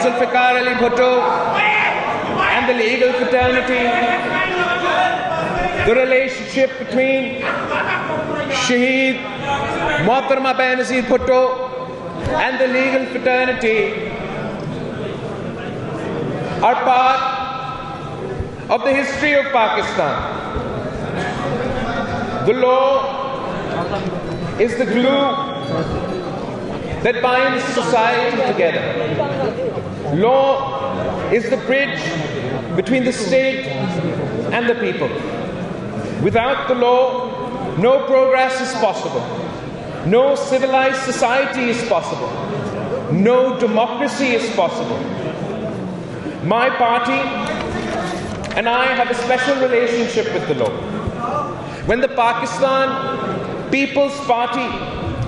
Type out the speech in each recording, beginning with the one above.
Zulfikar Ali Bhutto and the legal fraternity, the relationship between Shaheed Mohtarma Benazir Bhutto and the legal fraternity are part of the history of Pakistan. The law is the glue that binds society together. Law is the bridge between the state and the people. Without the law, no progress is possible. No civilized society is possible. No democracy is possible. My party and I have a special relationship with the law. When the Pakistan People's Party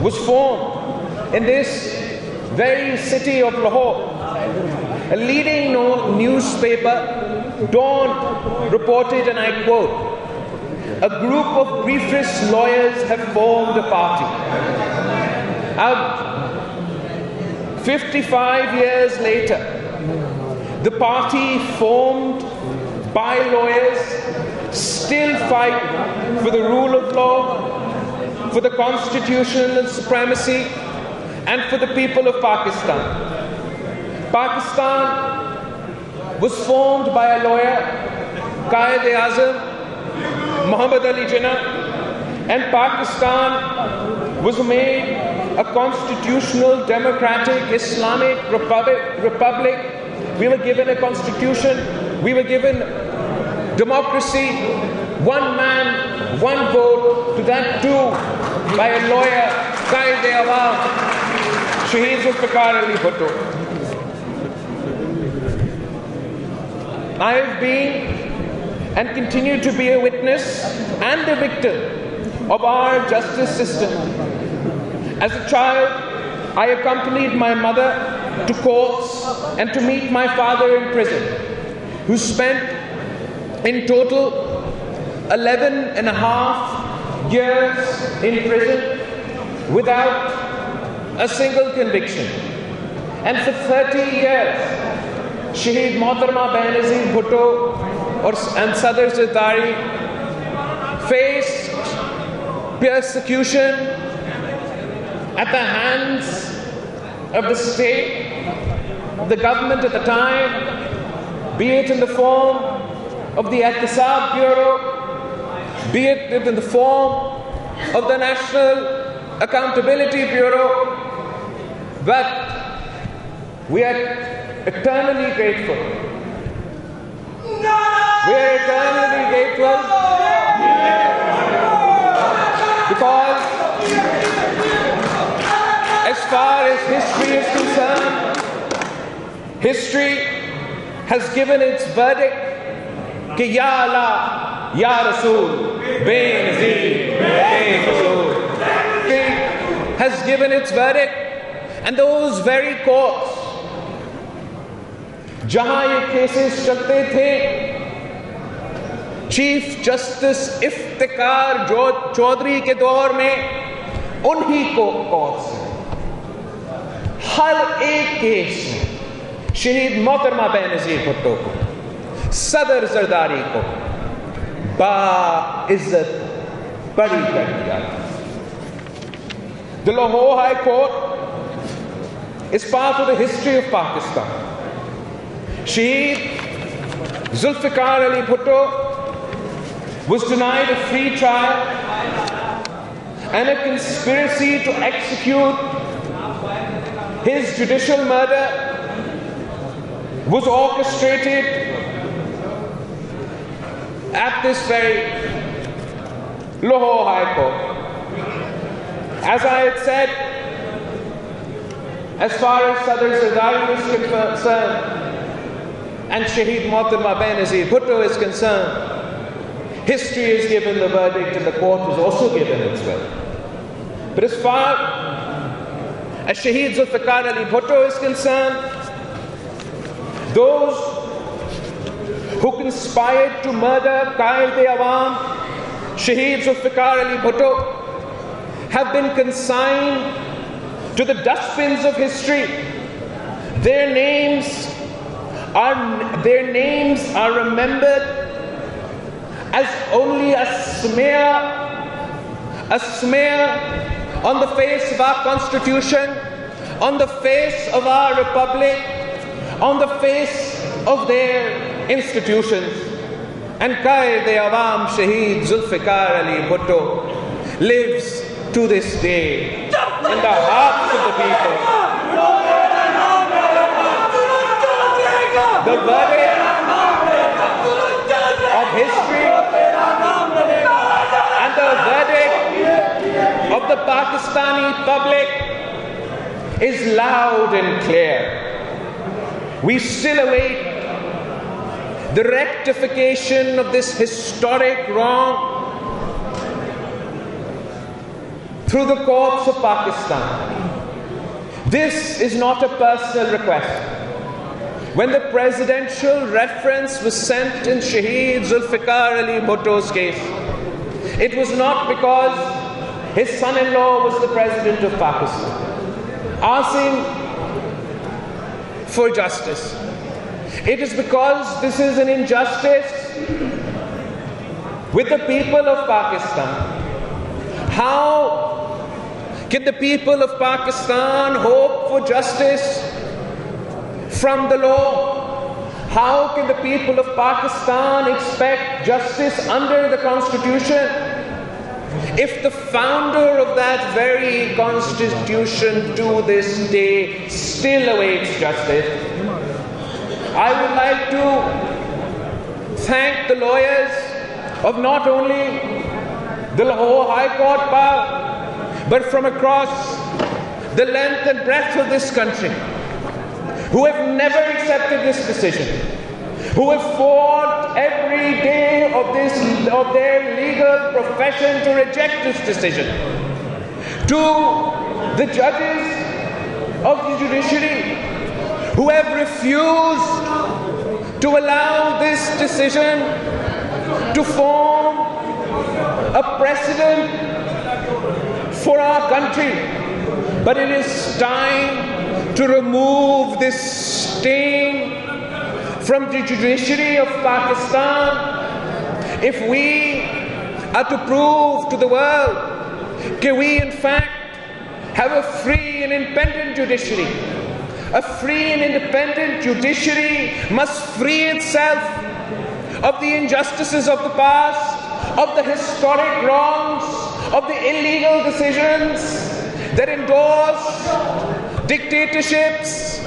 was formed in this very city of Lahore, a leading newspaper, Dawn, reported, and I quote, "A group of briefest lawyers have formed a party." 55 years later, the party formed by lawyers still fight for the rule of law, for the constitutional supremacy, and for the people of Pakistan. Pakistan was formed by a lawyer, Quaid-e-Azam, Muhammad Ali Jinnah, and Pakistan was made a constitutional, democratic, Islamic republic. We were given a constitution, we were given democracy, one man, one vote, to that too by a lawyer, Quaid-e-Azam, Shaheed Zulfikar Ali Bhutto. I have been and continue to be a witness and a victim of our justice system. As a child, I accompanied my mother to courts and to meet my father in prison, who spent in total 11.5 years in prison without a single conviction. And for 30 years, Shaheed Mohtarma Benazir Bhutto and Sadr Zardari faced persecution at the hands of the state, the government at the time, be it in the form of the Ihtisab Bureau, be it in the form of the National Accountability Bureau. But we are eternally grateful. We are eternally grateful because as far as history is concerned, history has given its verdict कि या अल्लाह या रसूल बेनज़ीर बेकसूर. History has given its verdict, and those very courts जहां ये cases चलते थे, chief justice Iftikhar Chaudhary के दौर में उन्हीं को कोर्ट से हर एक केस में शहीद मोहतरमा बेनज़ीर भुट्टो को, सदर जरदारी को बाइज्जत बरी कर दिया. The Lahore High Court is part of the history of Pakistan. Shaheed Zulfikar Ali Bhutto was denied a free trial, and a conspiracy to execute his judicial murder was orchestrated at this very Lahore High Court. As I had said, as far as Sadr Zardari is concerned and Shaheed Mohtarma Benazir Bhutto is concerned, history is given the verdict and the court has also given its verdict. But as far as Shaheed Zulfikar Ali Bhutto is concerned, those who conspired to murder Quaid-e-Azam, Shaheed Zulfikar Ali Bhutto, have been consigned to the dustbins of history. Their names are remembered as only a smear on the face of our Constitution, on the face of our Republic, on the face of their institutions. And Qaid-e-Awam Shaheed Zulfikar Ali Bhutto lives to this day in the hearts of the people. The verdict of history and the verdict of the Pakistani public is loud and clear. We still await the rectification of this historic wrong through the courts of Pakistan. This is not a personal request. When the presidential reference was sent in Shaheed Zulfikar Ali Bhutto's case, it was not because his son-in-law was the president of Pakistan asking for justice. It is because this is an injustice with the people of Pakistan. How can the people of Pakistan hope for justice from the law? How can the people of Pakistan expect justice under the Constitution if the founder of that very Constitution to this day still awaits justice? I would like to thank the lawyers of not only the Lahore High Court bar, but from across the length and breadth of this country, who have never accepted this decision, who have fought every day of their legal profession to reject this decision, to the judges of the judiciary who have refused to allow this decision to form a precedent for our country. But it is time to remove this stain from the judiciary of Pakistan if we are to prove to the world that we in fact have a free and independent judiciary. A free and independent judiciary must free itself of the injustices of the past, of the historic wrongs, of the illegal decisions that endorse dictatorships,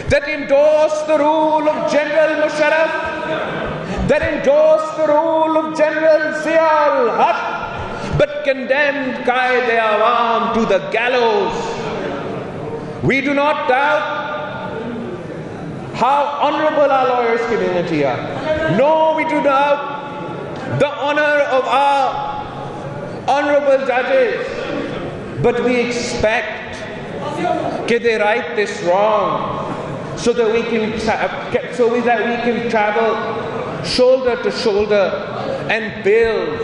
that endorse the rule of General Musharraf, that endorse the rule of General Zia-ul-Haq, but condemned Qaid-e-Awam to the gallows. We do not doubt how honorable our lawyers community are. No, we do doubt the honor of our honorable judges. But we expect that they right this wrong so that we can travel shoulder to shoulder and build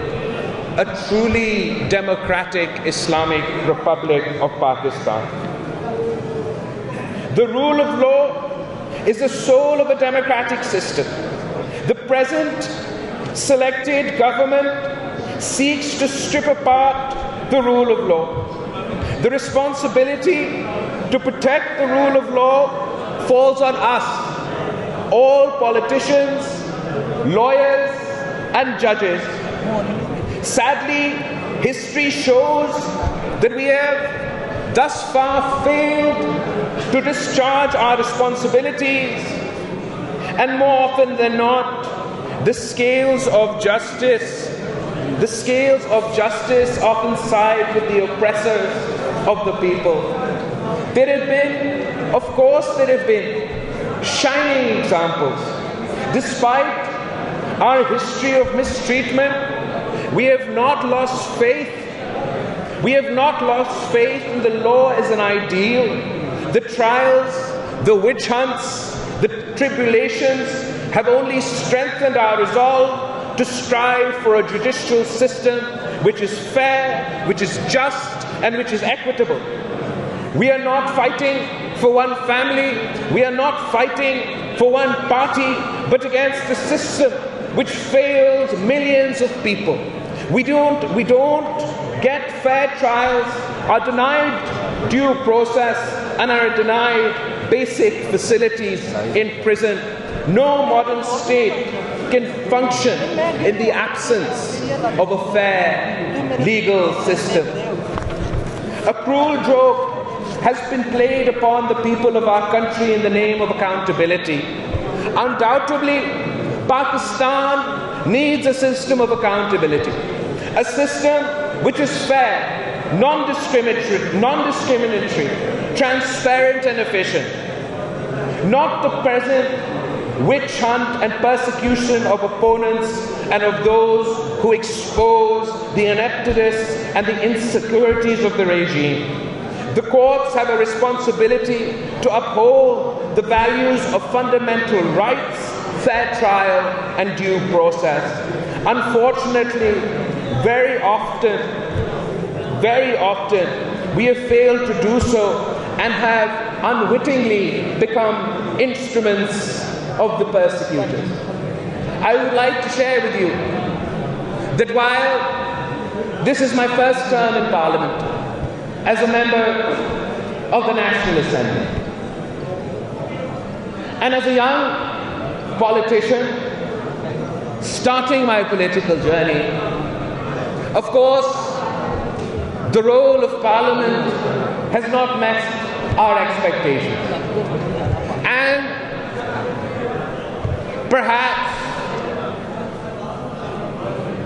a truly democratic Islamic Republic of Pakistan. The rule of law is the soul of a democratic system. The present selected government seeks to strip apart the rule of law. The responsibility to protect the rule of law falls on us, all politicians, lawyers, and judges. Sadly, history shows that we have thus far failed to discharge our responsibilities, and more often than not, the scales of justice often side with the oppressors of the people. There have been shining examples. Despite our history of mistreatment, we have not lost faith. We have not lost faith in the law as an ideal. The trials, the witch hunts, the tribulations have only strengthened our resolve to strive for a judicial system which is fair, which is just, and which is equitable. We are not fighting for one family. We are not fighting for one party, but against a system which fails millions of people. We don't get fair trials, are denied due process, and are denied basic facilities in prison. No modern state can function in the absence of a fair legal system. A cruel joke has been played upon the people of our country in the name of accountability. Undoubtedly, Pakistan needs a system of accountability, a system which is fair, non-discriminatory, transparent and efficient, not the present witch hunt and persecution of opponents and of those who expose the ineptness and the insecurities of the regime. The courts have a responsibility to uphold the values of fundamental rights, fair trial, and due process. Unfortunately, very often, we have failed to do so and have unwittingly become instruments of the persecutors. I would like to share with you that while this is my first term in Parliament as a member of the National Assembly, and as a young politician starting my political journey, of course, the role of Parliament has not met our expectations. And perhaps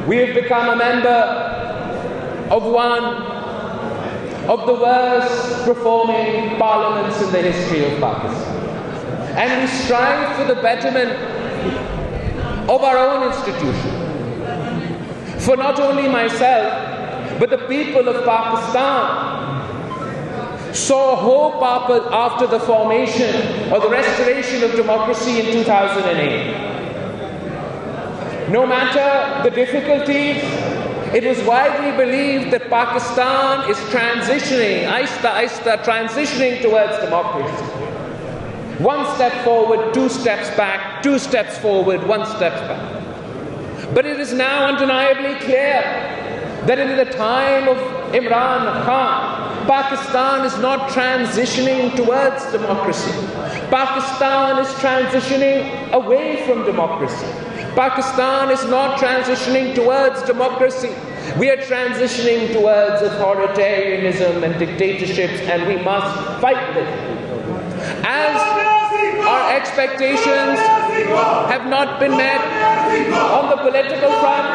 we have become a member of one of the worst performing parliaments in the history of Pakistan. And we strive for the betterment of our own institution. For not only myself, but the people of Pakistan saw hope after the formation or the restoration of democracy in 2008. No matter the difficulties, it was widely believed that Pakistan is transitioning, transitioning towards democracy. One step forward, two steps back, two steps forward, one step back. But it is now undeniably clear that in the time of Imran Khan, Pakistan is not transitioning towards democracy. Pakistan is transitioning away from democracy. Pakistan is not transitioning towards democracy. We are transitioning towards authoritarianism and dictatorships, and we must fight this. As our expectations have not been met on the political front,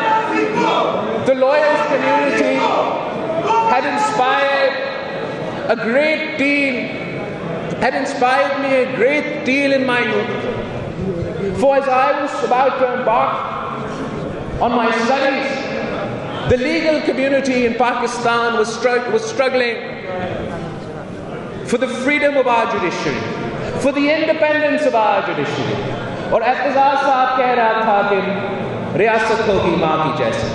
the lawyers community had inspired me a great deal in my youth. For as I was about to embark on my studies, the legal community in Pakistan was struggling for the freedom of our judiciary, for the independence of our judiciary. और एहतजाज साहब कह रहा था कि रियासत होगी माँ की जैसी.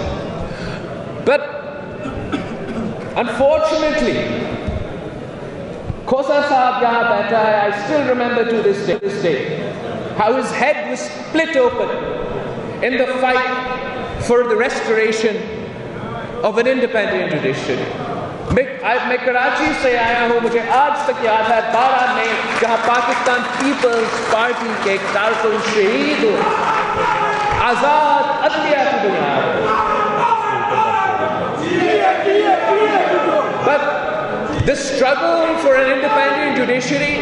But unfortunately, Khosa Saab yahan baitha hai. I still remember to this day how his head was split open in the fight for the restoration of an independent judiciary. मैं कराची से आया हूँ, मुझे आज तक याद है 12 मई जहाँ पाकिस्तान पीपल्स पार्टी के 400 शहीद हुए, आजाद अदलिया की बुनियाद. But the struggle for an independent judiciary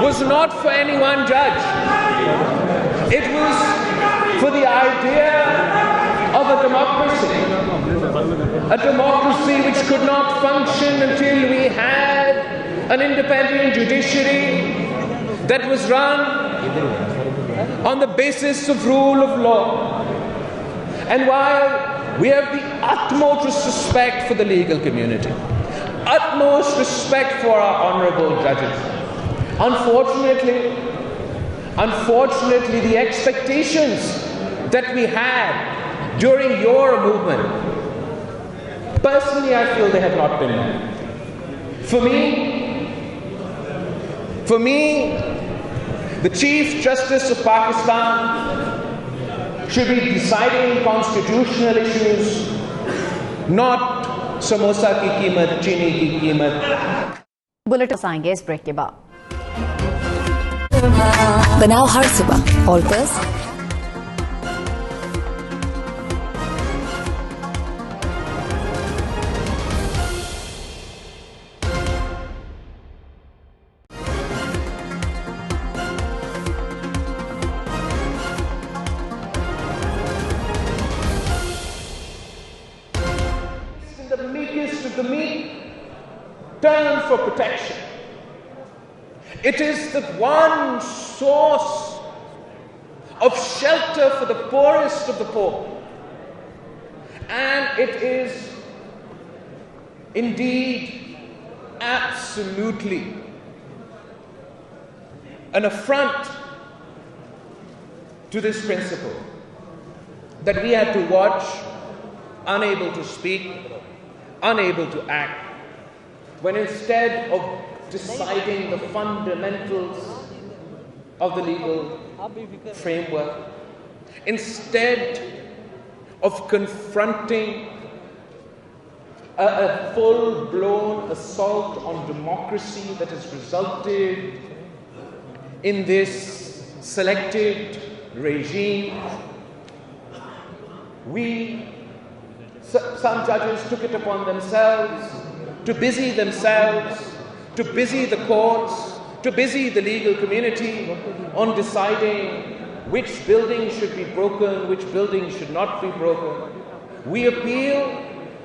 was not for any one judge. It was for the idea of a democracy which could not function until we had an independent judiciary that was run on the basis of rule of law. And while we have the utmost respect for the legal community, utmost respect for our honorable judges, unfortunately, the expectations that we had during your movement, personally, I feel they have not been met. For me, For me, the Chief Justice of Pakistan should be deciding constitutional issues, not samosa ki कीमत, चीनी की कीमत. Bulletin आएंगे इस break के बाद. बनाओ हर सुबह और बस the meekest of the meek turn for protection. It is the one source of shelter for the poorest of the poor. And it is indeed absolutely an affront to this principle that we had to watch, unable to speak, unable to act, when instead of deciding the fundamentals of the legal framework, instead of confronting a full-blown assault on democracy that has resulted in this selected regime, some judges took it upon themselves to busy the courts, to busy the legal community on deciding which buildings should be broken, which buildings should not be broken. We appeal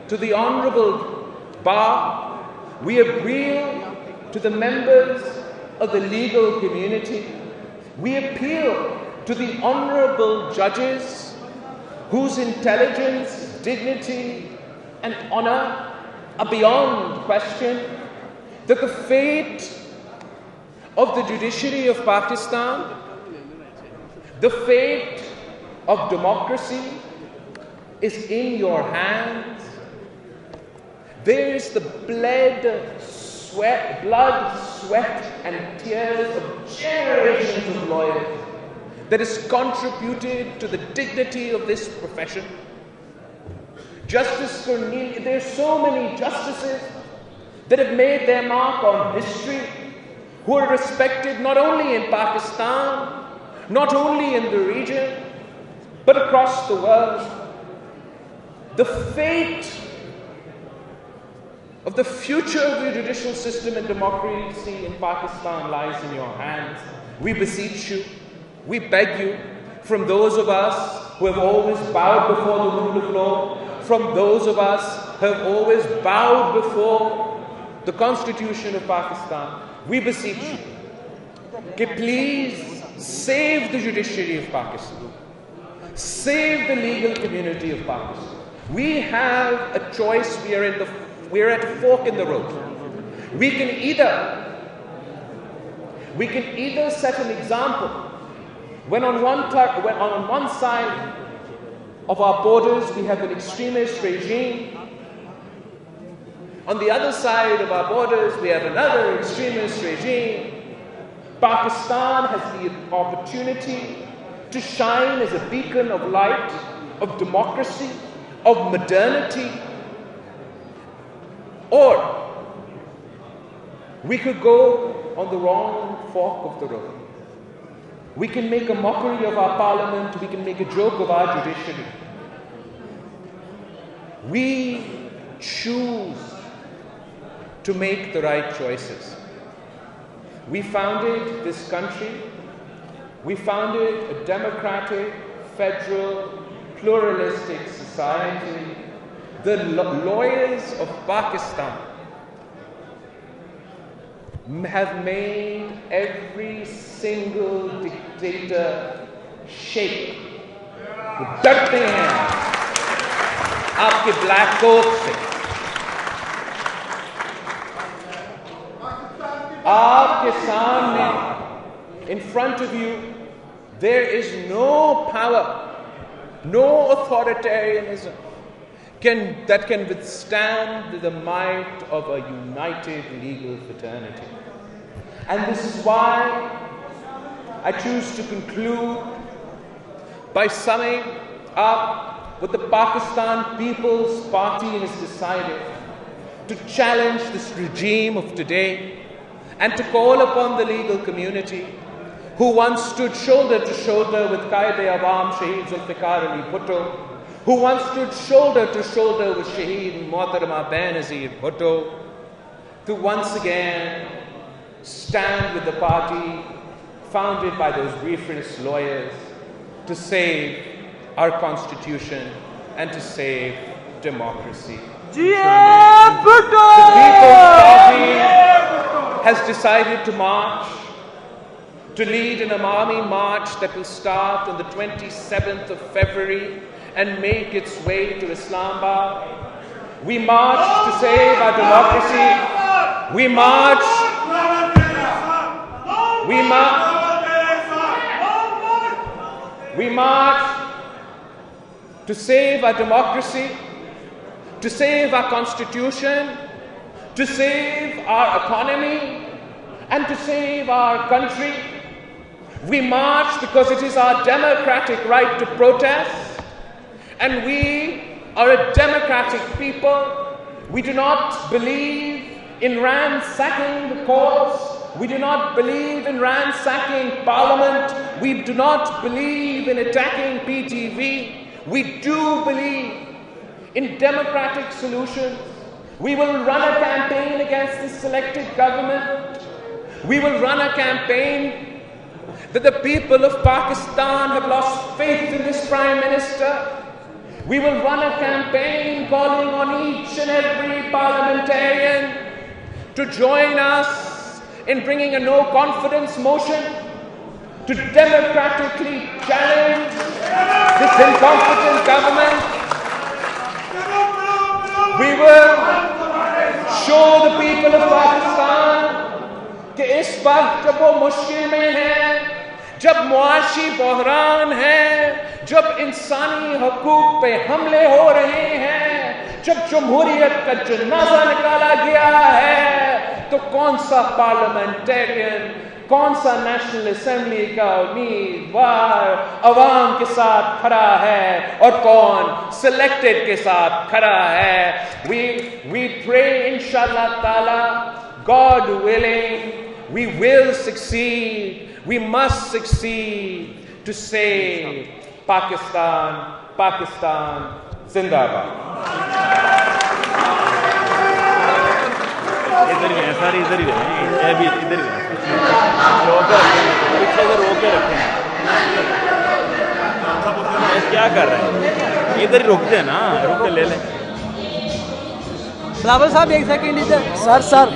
to the Honourable Bar, we appeal to the members of the legal community, we appeal to the honourable judges whose intelligence, dignity and honour are beyond question, that the fate of the judiciary of Pakistan, the fate of democracy is in your hands. There is the blood, sweat and tears of generations of lawyers that has contributed to the dignity of this profession. Justice Cornelius, there are so many justices that have made their mark on history, who are respected not only in Pakistan, not only in the region, but across the world. The fate of the future of the judicial system and democracy in Pakistan lies in your hands. We beseech you, we beg you, from those of us who have always bowed before the rule of law, from those of us who have always bowed before the Constitution of Pakistan, we beseech you, please save the judiciary of Pakistan, save the legal community of Pakistan. We have a choice. We're at a fork in the road. We can either set an example when on one side of our borders we have an extremist regime, on the other side of our borders we have another extremist regime. Pakistan has the opportunity to shine as a beacon of light, of democracy, of modernity. Or we could go on the wrong fork of the road. We can make a mockery of our parliament, we can make a joke of our judiciary. We choose to make the right choices. We founded this country, we founded a democratic, federal, pluralistic society. The lawyers of Pakistan have made every single dictator shake. वो डरते हैं आपके black coat से, आपके सामने, in front of you, there is no power, no authoritarianism that can withstand the might of a united legal fraternity. And this is why I choose to conclude by summing up what the Pakistan People's Party has decided: to challenge this regime of today and to call upon the legal community who once stood shoulder to shoulder with Qaid-e-Awam Shaheed Zulfikar Ali Bhutto, who once stood shoulder to shoulder with Shaheed Mohtarama Benazir Bhutto, to once again stand with the party founded by those briefless lawyers to save our constitution and to save democracy. The People's Party has decided to march, to lead an Awami march that will start on the 27th of February and make its way to Islamabad. We march to save our democracy. We march to save our democracy, to save our constitution, to save our economy, and to save our country. We march because it is our democratic right to protest, and we are a democratic people. We do not believe in ransacking the courts. We do not believe in ransacking Parliament. We do not believe in attacking PTV. We do believe in democratic solutions. We will run a campaign against this selected government. We will run a campaign that the people of Pakistan have lost faith in this Prime Minister. We will run a campaign calling on each and every parliamentarian to join us in bringing a no-confidence motion to democratically challenge this incompetent government. We will show the people of Pakistan कि इस वक्त जब वो मुश्किल में हैं, जब मुआशी बहरान है, जब इंसानी हकूक पे हमले हो रहे हैं, जब जमहूरियत का जनाजा निकाला गया है, तो कौन सा पार्लियामेंटेरियन, कौन सा नेशनल असेंबली का उम्मीदवार अवाम के साथ खड़ा है और कौन सिलेक्टेड के साथ खड़ा है. We pray inshallah ta'ala, God willing, we will succeed. We must succeed to save Pakistan. Pakistan Zindabad. इधर ही है, सारे इधर ही रहे, ये भी इधर ही है, रोके पीछे से रोके रखे हैं. क्या कर रहे हैं? इधर ही रोकते हैं ना, रोक के ले लें. बिलावल साहब एक सेकंड इधर. सर यार